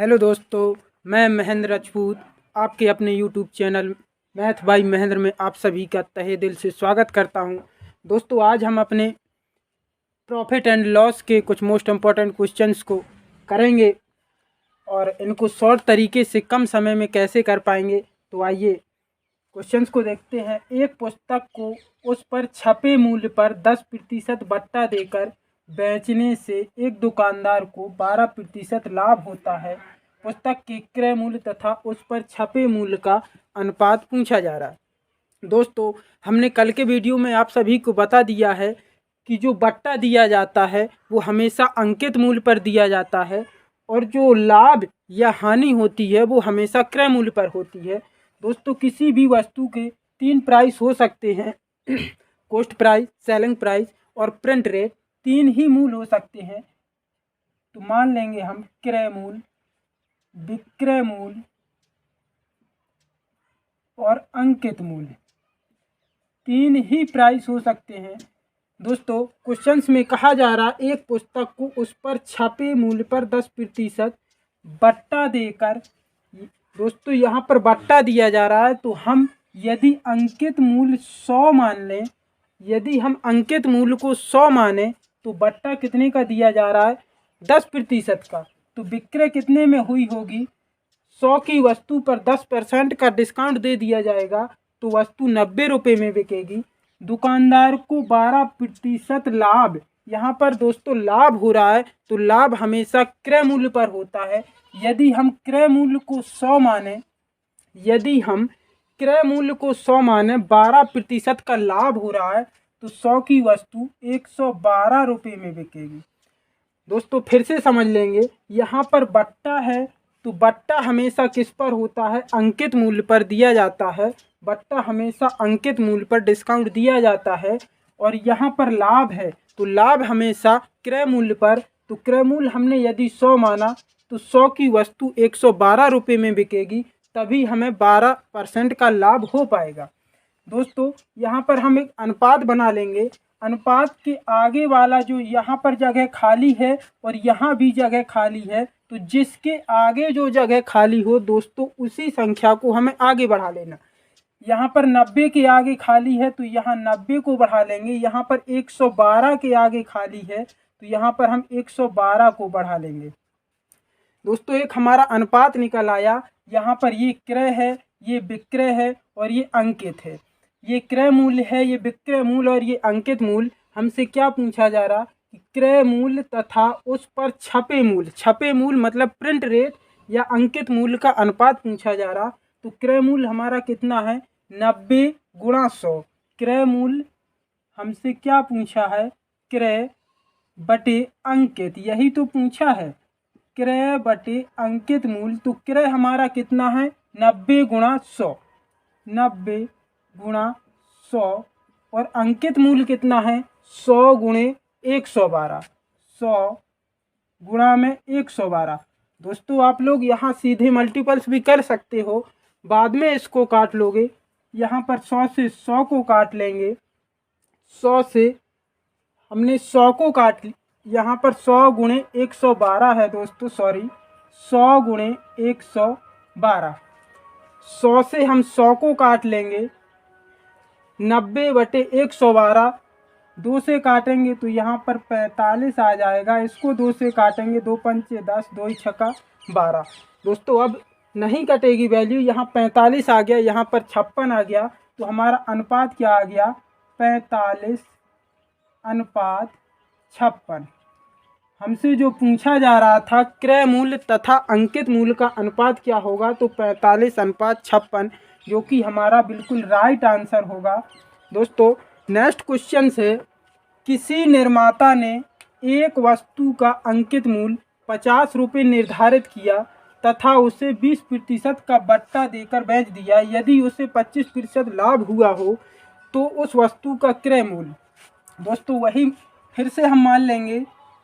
Hello दोस्तों, मैं महेंद्र राजपूत आपके अपने YouTube channel math by Mahendra में आप सभी का तहे दिल से स्वागत करता हूं। दोस्तों, आज हम अपने प्रॉफिट एंड लॉस के कुछ मोस्ट इम्पॉर्टेंट क्वेश्चंस को करेंगे और इनको शॉर्ट तरीके से कम समय में कैसे कर पाएंगे। तो आइए क्वेश्चंस को देखते हैं। एक पुस्तक को उस पर छपे मूल्य पर 10% बट्टा देकर बेचने से एक दुकानदार को 12% लाभ होता है। पुस्तक के क्रय मूल्य तथा उस पर छपे मूल्य का अनुपात पूछा जा रहा है। दोस्तों, हमने कल के वीडियो में आप सभी को बता दिया है कि जो बट्टा दिया जाता है वो हमेशा अंकित मूल्य पर दिया जाता है और जो लाभ या हानि होती है वो हमेशा क्रय मूल्य पर होती है। दोस्तों, किसी भी वस्तु के 3 प्राइस हो सकते हैं कॉस्ट प्राइस, सेलिंग प्राइस और प्रिंट रेट। 3 ही मूल्य हो सकते हैं। तो मान लेंगे हम क्रय मूल्य, विक्रय मूल्य और अंकित मूल्य, 3 ही प्राइस हो सकते हैं। दोस्तों, क्वेश्चंस में कहा जा रहा एक पुस्तक को उस पर छपे मूल्य पर 10% बट्टा देकर, दोस्तों यहाँ पर बट्टा दिया जा रहा है तो हम यदि अंकित मूल्य 100 मान लें, यदि हम अंकित मूल्य को 100 माने तो बट्टा कितने का दिया जा रहा है? 10% का। तो विक्रय कितने में हुई होगी? 100 की वस्तु पर 10% का डिस्काउंट दे दिया जाएगा तो वस्तु 90 रुपये में बिकेगी। दुकानदार को 12% लाभ, यहाँ पर दोस्तों लाभ हो रहा है तो लाभ हमेशा क्रय मूल्य पर होता है। यदि हम क्रय मूल्य को 100 माने, यदि हम क्रय मूल्य को 100 माने, 12% का लाभ हो रहा है तो 100 की वस्तु 112 रुपये में बिकेगी। दोस्तों फिर से समझ लेंगे, यहाँ पर बट्टा है तो बट्टा हमेशा किस पर होता है? अंकित मूल्य पर दिया जाता है। बट्टा हमेशा अंकित मूल्य पर डिस्काउंट दिया जाता है। और यहाँ पर लाभ है तो लाभ हमेशा क्रय मूल्य पर। तो क्रय मूल्य हमने यदि 100 माना तो 100 की वस्तु 112 रुपये में बिकेगी, तभी हमें 12% का लाभ हो पाएगा। दोस्तों, यहाँ पर हम एक अनुपात बना लेंगे। अनुपात के आगे वाला जो यहाँ पर जगह खाली है और यहाँ भी जगह खाली है, तो जिसके आगे जो जगह खाली हो दोस्तों उसी संख्या को हमें आगे बढ़ा लेना। यहाँ पर 90 के आगे खाली है तो यहाँ 90 को बढ़ा लेंगे। यहाँ पर 112 के आगे खाली है तो यहाँ पर हम 112 को बढ़ा लेंगे। दोस्तों, एक हमारा अनुपात निकल आया। यहाँ पर ये क्रय है, ये विक्रय है और ये अंकित है। ये क्रय मूल्य है, ये विक्रय मूल्य और ये अंकित मूल्य। हमसे क्या पूछा जा रहा कि क्रय मूल्य तथा उस पर छपे मूल्य, छपे मूल्य मतलब प्रिंट रेट या अंकित मूल्य का अनुपात पूछा जा रहा। तो क्रय मूल्य हमारा कितना है? 90 गुणा 100। क्रय मूल्य हमसे क्या पूछा है? क्रय बटे अंकित, यही तो पूछा है, क्रय बटे अंकित मूल्य। तो क्रय हमारा कितना है? 90 गुणा 100, 90 गुणा 100 और अंकित मूल्य कितना है? 100 गुणे 112, 100 गुणा में 112। दोस्तों, आप लोग यहाँ सीधे मल्टीपल्स भी कर सकते हो, बाद में इसको काट लोगे। यहाँ पर 100 से 100 को काट लेंगे। 100 से हमने 100 को काट, यहाँ पर 100 गुणे 112 है दोस्तों, सॉरी 100 गुणे 112। 100 से हम 100 को काट लेंगे। 90 बटे 112, 2 से काटेंगे तो यहाँ पर 45 आ जाएगा। इसको 2 से काटेंगे, 2 पंचे 10, 2 छक्का 12। दोस्तों अब नहीं कटेगी वैल्यू, यहाँ 45 आ गया, यहाँ पर 56 आ गया। तो हमारा अनुपात क्या आ गया? 45 अनुपात 56। हमसे जो पूछा जा रहा था क्रय मूल्य तथा अंकित मूल्य का अनुपात क्या होगा, तो 45 अनुपात 56, जो कि हमारा बिल्कुल राइट आंसर होगा। दोस्तों, नेक्स्ट क्वेश्चन से, किसी निर्माता ने एक वस्तु का अंकित मूल्य 50 रुपये निर्धारित किया तथा उसे 20% का बट्टा देकर बेच दिया। यदि उसे 25% लाभ हुआ हो तो उस वस्तु का क्रय मूल्य। दोस्तों वही फिर से हम मान लेंगे,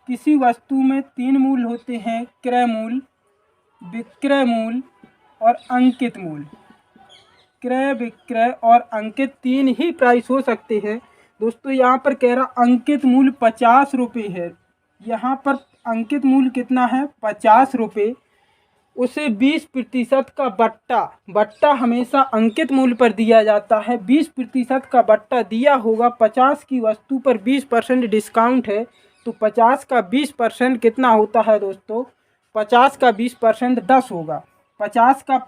किसी वस्तु में 3 मूल्य होते हैं, क्रय मूल्य, विक्रय मूल्य और अंकित मूल्य। क्रय, विक्रय और अंकित 3 ही प्राइस हो सकते हैं। दोस्तों यहाँ पर कह रहा अंकित मूल्य 50 रुपये है, यहाँ पर अंकित मूल्य कितना है? 50 रुपये। उसे 20% का बट्टा हमेशा अंकित मूल्य पर दिया जाता है। 20% का बट्टा दिया होगा, 50 की वस्तु पर 20% डिस्काउंट है, तो 50 का 20% कितना होता है दोस्तों? 50 का 20% 10 होगा। 50 का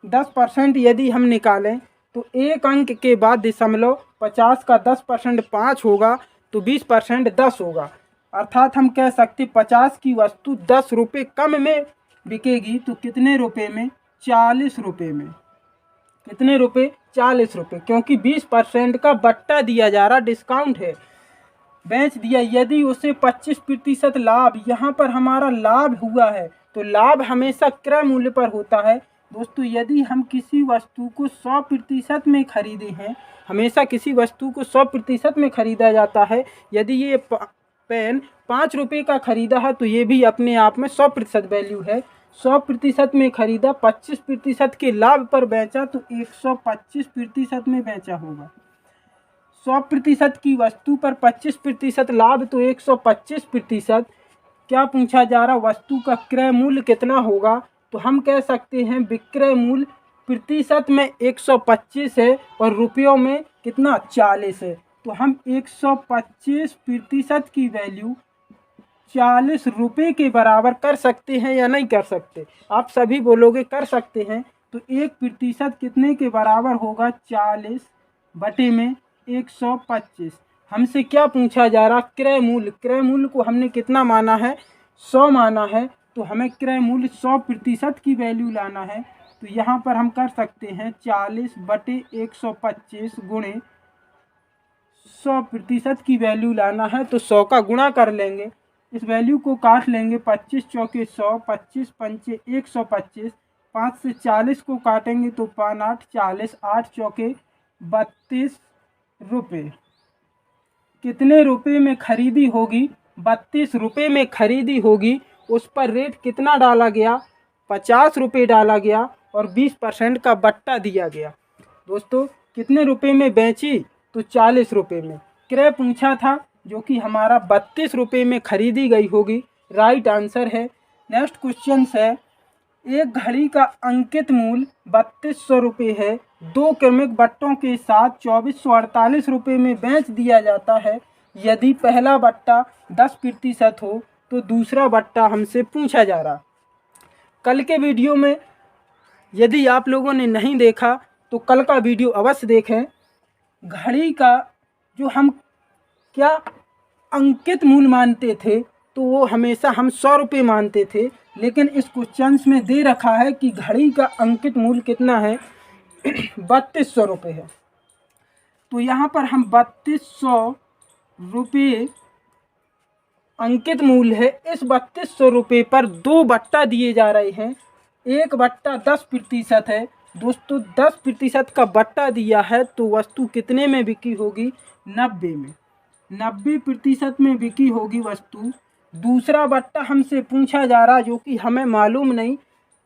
10% यदि हम निकालें तो एक अंक के बाद दशमलव, 50 का 10% 5 होगा, तो 20% 10 होगा। अर्थात हम कह सकते 50 की वस्तु 10 रुपये कम में बिकेगी, तो कितने रुपए में? 40 रुपये में। कितने रुपए? 40 रुपये, क्योंकि 20% का बट्टा दिया जा रहा, डिस्काउंट है, बेच दिया। यदि उसे 25% लाभ, यहाँ पर हमारा लाभ हुआ है, तो लाभ हमेशा क्रय मूल्य पर होता है। दोस्तों यदि हम किसी वस्तु को 100% में खरीदे हैं, हमेशा किसी वस्तु को 100% में खरीदा जाता है। यदि ये पेन 5 रुपये का खरीदा है, तो ये भी अपने आप में 100% वैल्यू है। 100% में खरीदा, 25% के लाभ पर बेचा, तो 125% में बेचा होगा। 100% की वस्तु पर 25% लाभ, तो 125%। क्या पूछा जा रहा? वस्तु का क्रय मूल्य कितना होगा? तो हम कह सकते हैं विक्रय मूल्य प्रतिशत में 125 है और रुपयों में कितना? 40 है। तो हम 125% की वैल्यू 40 रुपये के बराबर कर सकते हैं या नहीं कर सकते? आप सभी बोलोगे कर सकते हैं। तो 1% कितने के बराबर होगा? 40 बटे में 125। हमसे क्या पूछा जा रहा? क्रय मूल्य। क्रय मूल्य को हमने कितना माना है? 100 माना है, तो हमें क्रय मूल्य 100% की वैल्यू लाना है। तो यहाँ पर हम कर सकते हैं 40 बटे 125 गुणे 100% की वैल्यू लाना है, तो 100 का गुणा कर लेंगे। इस वैल्यू को काट लेंगे, 25 चौके 100, 25 पंचे 125, 5 से 40 को काटेंगे तो 5 8 40, 8 चौके 32 रुपये। कितने रुपए में खरीदी होगी? 32 रुपये में खरीदी होगी। उस पर रेट कितना डाला गया? 50 रुपये डाला गया और 20% का बट्टा दिया गया। दोस्तों कितने रुपए में बेची? तो 40 रुपये में। क्रय पूछा था, जो कि हमारा 32 रुपये में खरीदी गई होगी, राइट आंसर है। नेक्स्ट क्वेश्चन है, एक घड़ी का अंकित मूल्य 3200 रुपये है, 2 क्रमिक बट्टों के साथ 2448 रुपये में बेच दिया जाता है। यदि पहला बट्टा 10% हो, तो दूसरा बट्टा हमसे पूछा जा रहा। कल के वीडियो में यदि आप लोगों ने नहीं देखा तो कल का वीडियो अवश्य देखें। घड़ी का जो हम क्या अंकित मूल्य मानते थे, तो वो हमेशा हम 100 रुपये मानते थे, लेकिन इस क्वेश्चन में दे रखा है कि घड़ी का अंकित मूल्य कितना है? 3200 रुपये है। तो यहाँ पर हम 3200 रुपये अंकित मूल्य है। इस 3200 रुपये पर 2 बट्टा दिए जा रहे हैं। एक बट्टा 10% है। दोस्तों 10% का बट्टा दिया है, तो वस्तु कितने में बिकी होगी? 90 में। 90% में बिकी होगी वस्तु। दूसरा बट्टा हमसे पूछा जा रहा, जो कि हमें मालूम नहीं,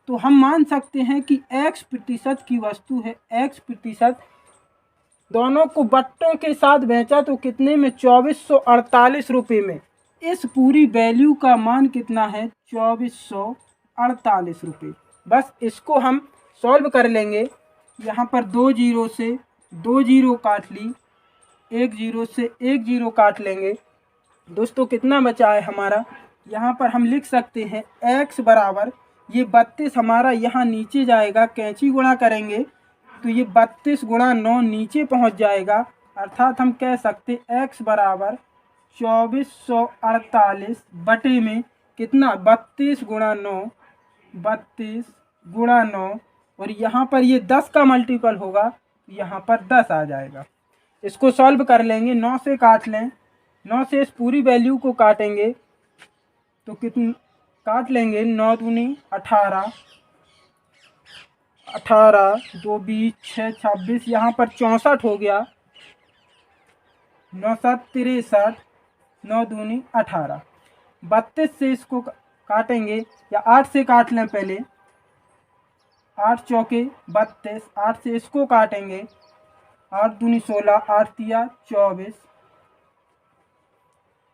तो हम मान सकते हैं कि x% की वस्तु है। x%, दोनों को बट्टों के साथ बेचा तो कितने में? 2448 रुपये में। इस पूरी वैल्यू का मान कितना है? 2448 रुपये। बस इसको हम सॉल्व कर लेंगे। यहाँ पर 2 जीरो से 2 जीरो काट ली, 1 जीरो से 1 जीरो काट लेंगे। दोस्तों कितना बचा है हमारा? यहाँ पर हम लिख सकते हैं x बराबर, ये 32 हमारा यहाँ नीचे जाएगा, कैंची गुणा करेंगे तो ये 32 गुणा 9 नीचे पहुँच जाएगा। अर्थात हम कह सकते x बराबर 2448 बटे में कितना? 32 गुणा 9, 32 गुणा 9, और यहाँ पर ये 10 का मल्टीपल होगा, यहाँ पर 10 आ जाएगा। इसको सॉल्व कर लेंगे, 9 से काट लें, 9 से इस पूरी वैल्यू को काटेंगे तो कितनी काट लेंगे? 9 दूनी 18, 18 2 20 6 26, यहाँ पर 64 हो गया, 9 7 63, 9 दूनी 18। 32 से इसको काटेंगे, या 8 से काट लें पहले, 8 चौके 32, 8 से इसको काटेंगे, 8 दूनी 16, 8 तिया 24,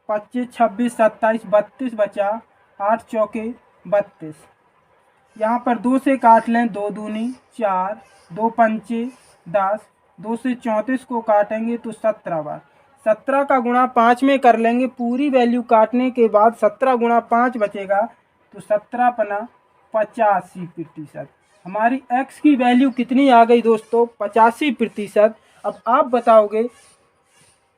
25 26 27 32 बचा, 8 चौके 32। यहाँ पर 2 से काट लें, 2 दूनी 4, 2 पंचे 10, 2 से 34 को काटेंगे तो 17 बार। 17 का गुणा 5 में कर लेंगे, पूरी वैल्यू काटने के बाद 17 गुणा 5 बचेगा तो 17 पना 85%। हमारी x की वैल्यू कितनी आ गई दोस्तों? 85%। अब आप बताओगे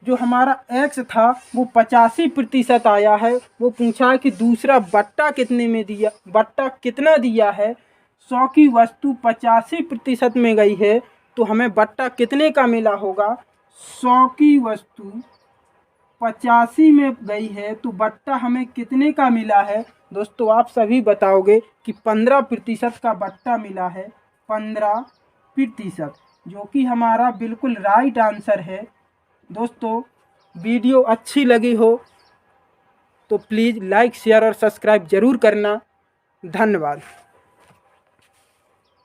जो हमारा x था वो 85% आया है, वो पूछा है कि दूसरा बट्टा कितने में दिया, बट्टा कितना दिया है। 100 की वस्तु 85% में गई है तो हमें बट्टा कितने का मिला होगा? 100 की वस्तु 85 में गई है तो बट्टा हमें कितने का मिला है? दोस्तों आप सभी बताओगे कि 15% का बट्टा मिला है, 15%, जो कि हमारा बिल्कुल राइट आंसर है। दोस्तों वीडियो अच्छी लगी हो तो प्लीज़ लाइक शेयर और सब्सक्राइब ज़रूर करना। धन्यवाद।